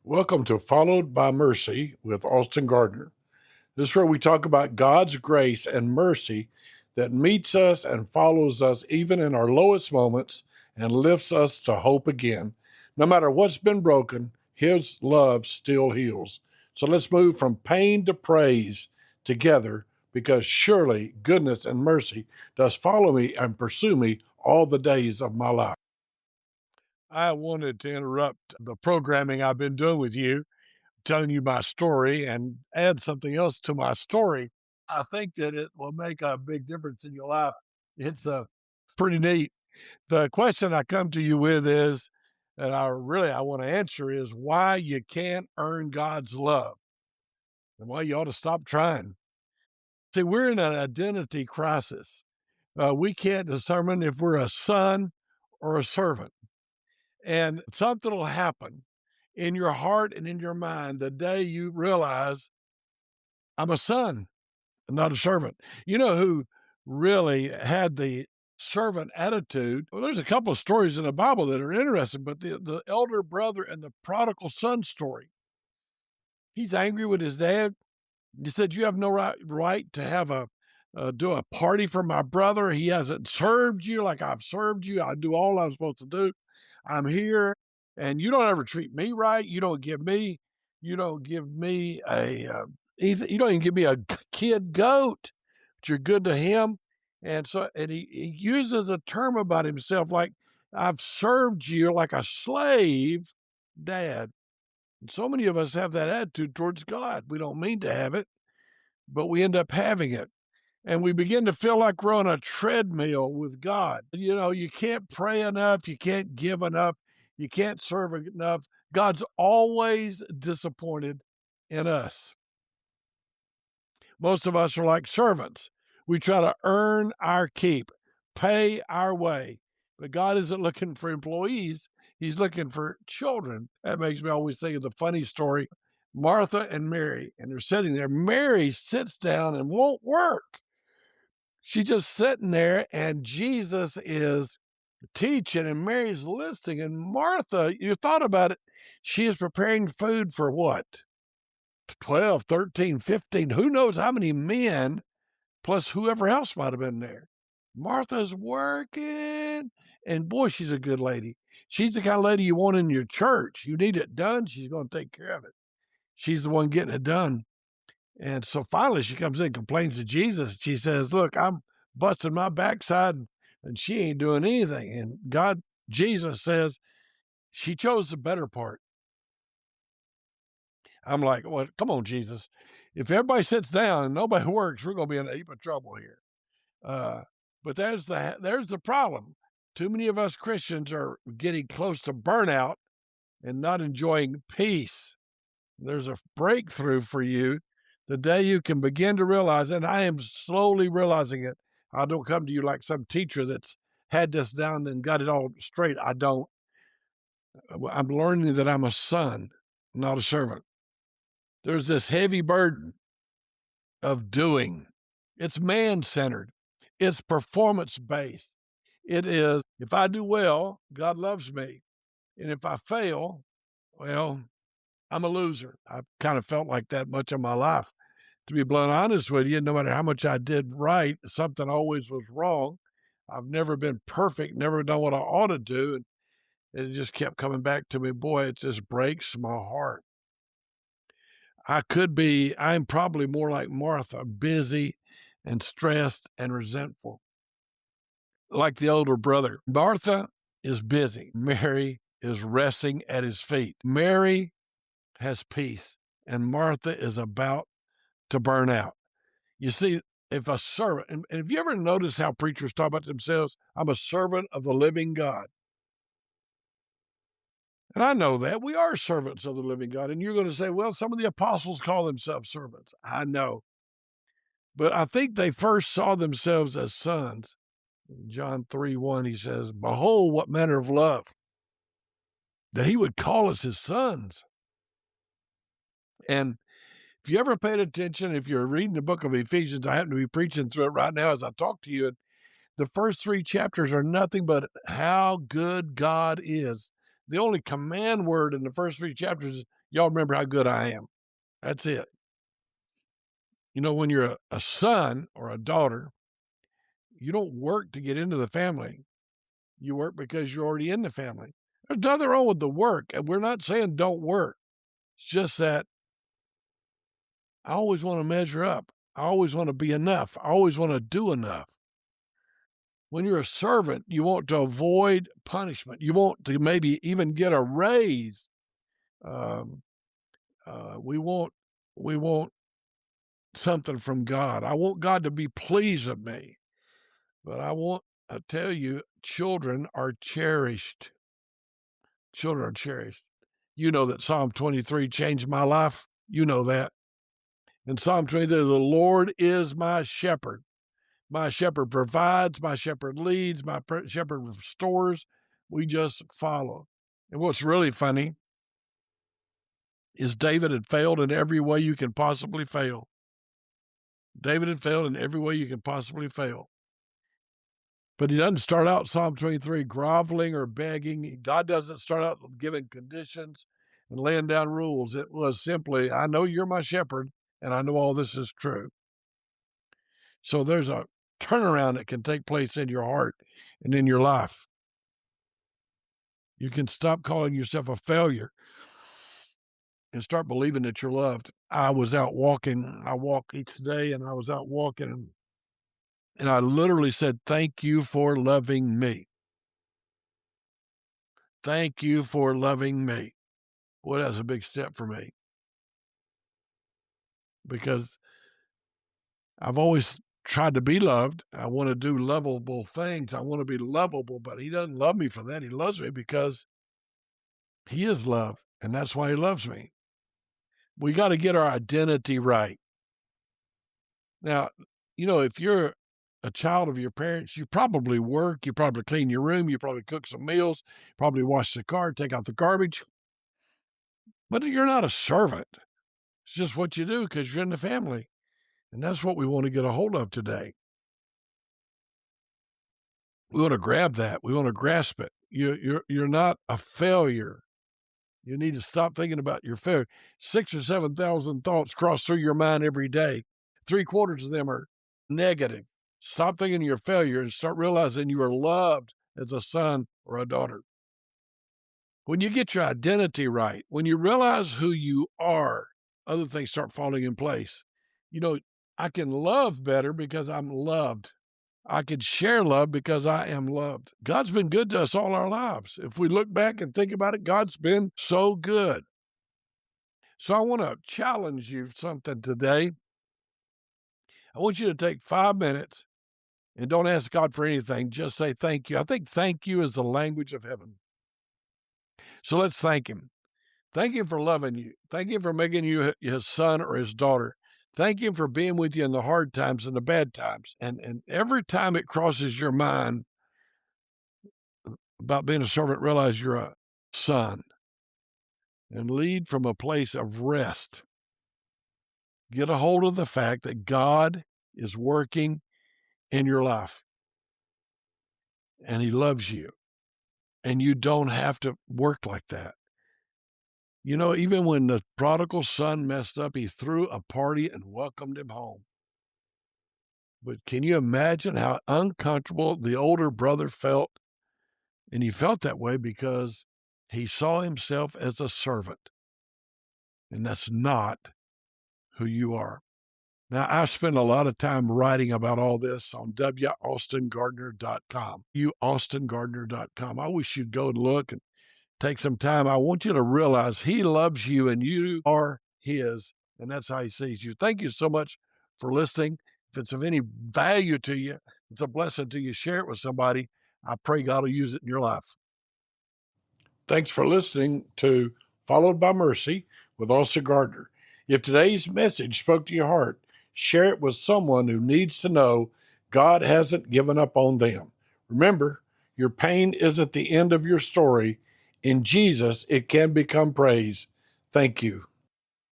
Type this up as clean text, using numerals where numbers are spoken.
Welcome to Followed by Mercy with Austin Gardner. This is where we talk about God's grace and mercy that meets us and follows us even in our lowest moments and lifts us to hope again. No matter what's been broken, His love still heals. So let's move from pain to praise together, because surely goodness and mercy does follow me and pursue me all the days of my life. I wanted to interrupt the programming I've been doing with you, telling you my story, and add something else to my story. I think that it will make a big difference in your life. It's pretty neat. The question I come to you with is, and I want to answer, is why you can't earn God's love and why you ought to stop trying. See, we're in an identity crisis. We can't determine if we're a son or a servant. And something will happen in your heart and in your mind the day you realize I'm a son, not a servant. You know who really had the servant attitude? Well, there's a couple of stories in the Bible that are interesting, but the elder brother and the prodigal son story. He's angry with his dad. He said, "You have no right to have do a party for my brother. He hasn't served you like I've served you. I do all I'm supposed to do. I'm here, and you don't ever treat me right. You don't give me you don't even give me a kid goat, but you're good to him." And so, and he uses a term about himself like, "I've served you like a slave, Dad." And so many of us have that attitude towards God. We don't mean to have it, but we end up having it. And we begin to feel like we're on a treadmill with God. You can't pray enough. You can't give enough. You can't serve enough. God's always disappointed in us. Most of us are like servants. We try to earn our keep, pay our way. But God isn't looking for employees. He's looking for children. That makes me always think of the funny story, Martha and Mary, and they're sitting there. Mary sits down and won't work. She's just sitting there, and Jesus is teaching, and Mary's listening. And Martha, you thought about it, she is preparing food for what? 12, 13, 15, who knows how many men, plus whoever else might have been there. Martha's working, and boy, she's a good lady. She's the kind of lady you want in your church. You need it done, she's going to take care of it. She's the one getting it done. And so finally she comes in, complains to Jesus. She says, "Look, I'm busting my backside, and she ain't doing anything." And Jesus says, "She chose the better part." I'm like, "Well, come on, Jesus. If everybody sits down and nobody works, we're going to be in a heap of trouble here." But there's the problem. Too many of us Christians are getting close to burnout and not enjoying peace. There's a breakthrough for you the day you can begin to realize, and I am slowly realizing it. I don't come to you like some teacher that's had this down and got it all straight. I don't. I'm learning that I'm a son, not a servant. There's this heavy burden of doing. It's man-centered. It's performance-based. It is, if I do well, God loves me. And if I fail, well, I'm a loser. I've kind of felt like that much of my life. To be blunt honest with you, no matter how much I did right, something always was wrong. I've never been perfect, never done what I ought to do. And it just kept coming back to me. Boy, it just breaks my heart. I'm probably more like Martha, busy and stressed and resentful. Like the older brother, Martha is busy. Mary is resting at his feet. Mary has peace, and Martha is about to burn out. You see, if a servant, and have you ever noticed how preachers talk about themselves? I'm a servant of the living God. And I know that we are servants of the living God. And you're going to say, well, some of the apostles call themselves servants. I know. But I think they first saw themselves as sons. In John 3:1, he says, "Behold, what manner of love, that he would call us his sons." And if you ever paid attention, if you're reading the book of Ephesians, I happen to be preaching through it right now as I talk to you. And the first 3 chapters are nothing but how good God is. The only command word in the first 3 chapters is, y'all remember how good I am. That's it. You know, when you're a son or a daughter, you don't work to get into the family. You work because you're already in the family. There's nothing wrong with the work, and we're not saying don't work. It's just that I always want to measure up. I always want to be enough. I always want to do enough. When you're a servant, you want to avoid punishment. You want to maybe even get a raise. We want something from God. I want God to be pleased with me. But I tell you, children are cherished. Children are cherished. You know that Psalm 23 changed my life. You know that. In Psalm 23, the Lord is my shepherd. My shepherd provides, my shepherd leads, my shepherd restores. We just follow. And what's really funny is David had failed in every way you can possibly fail. David had failed in every way you can possibly fail. But he doesn't start out Psalm 23 groveling or begging. God doesn't start out giving conditions and laying down rules. It was simply, I know you're my shepherd, and I know all this is true. So there's a turnaround that can take place in your heart and in your life. You can stop calling yourself a failure and start believing that you're loved. I was out walking. I walk each day, and I was out walking, and I literally said, thank you for loving me. Thank you for loving me. Boy, that's a big step for me. Because I've always tried to be loved. I want to do lovable things. I want to be lovable, but he doesn't love me for that. He loves me because he is love, and that's why he loves me. We got to get our identity right. Now, you know, if you're a child of your parents, you probably work, you probably clean your room, you probably cook some meals, probably wash the car, take out the garbage. But you're not a servant. It's just what you do because you're in the family. And that's what we want to get a hold of today. We want to grab that. We want to grasp it. You're not a failure. You need to stop thinking about your failure. 6,000 or 7,000 thoughts cross through your mind every day. 3/4 of them are negative. Stop thinking of your failure and start realizing you are loved as a son or a daughter. When you get your identity right, when you realize who you are, other things start falling in place. You know, I can love better because I'm loved. I can share love because I am loved. God's been good to us all our lives. If we look back and think about it, God's been so good. So I want to challenge you something today. I want you to take 5 minutes and don't ask God for anything. Just say thank you. I think thank you is the language of heaven. So let's thank him. Thank him for loving you. Thank him for making you his son or his daughter. Thank him for being with you in the hard times and the bad times. And every time it crosses your mind about being a servant, realize you're a son and lead from a place of rest. Get a hold of the fact that God is working in your life and he loves you and you don't have to work like that. You know, even when the prodigal son messed up, he threw a party and welcomed him home. But can you imagine how uncomfortable the older brother felt? And he felt that way because he saw himself as a servant. And that's not who you are. Now, I spend a lot of time writing about all this on waustongardner.com. Austongardner.com. I wish you'd go and look and take some time. I want you to realize he loves you and you are his, and that's how he sees you. Thank you so much for listening. If it's of any value to you, it's a blessing to you, share it with somebody. I pray God will use it in your life. Thanks for listening to Followed by Mercy with Austin Gardner. If today's message spoke to your heart, share it with someone who needs to know God hasn't given up on them. Remember, your pain isn't the end of your story. In Jesus, it can become praise. Thank you.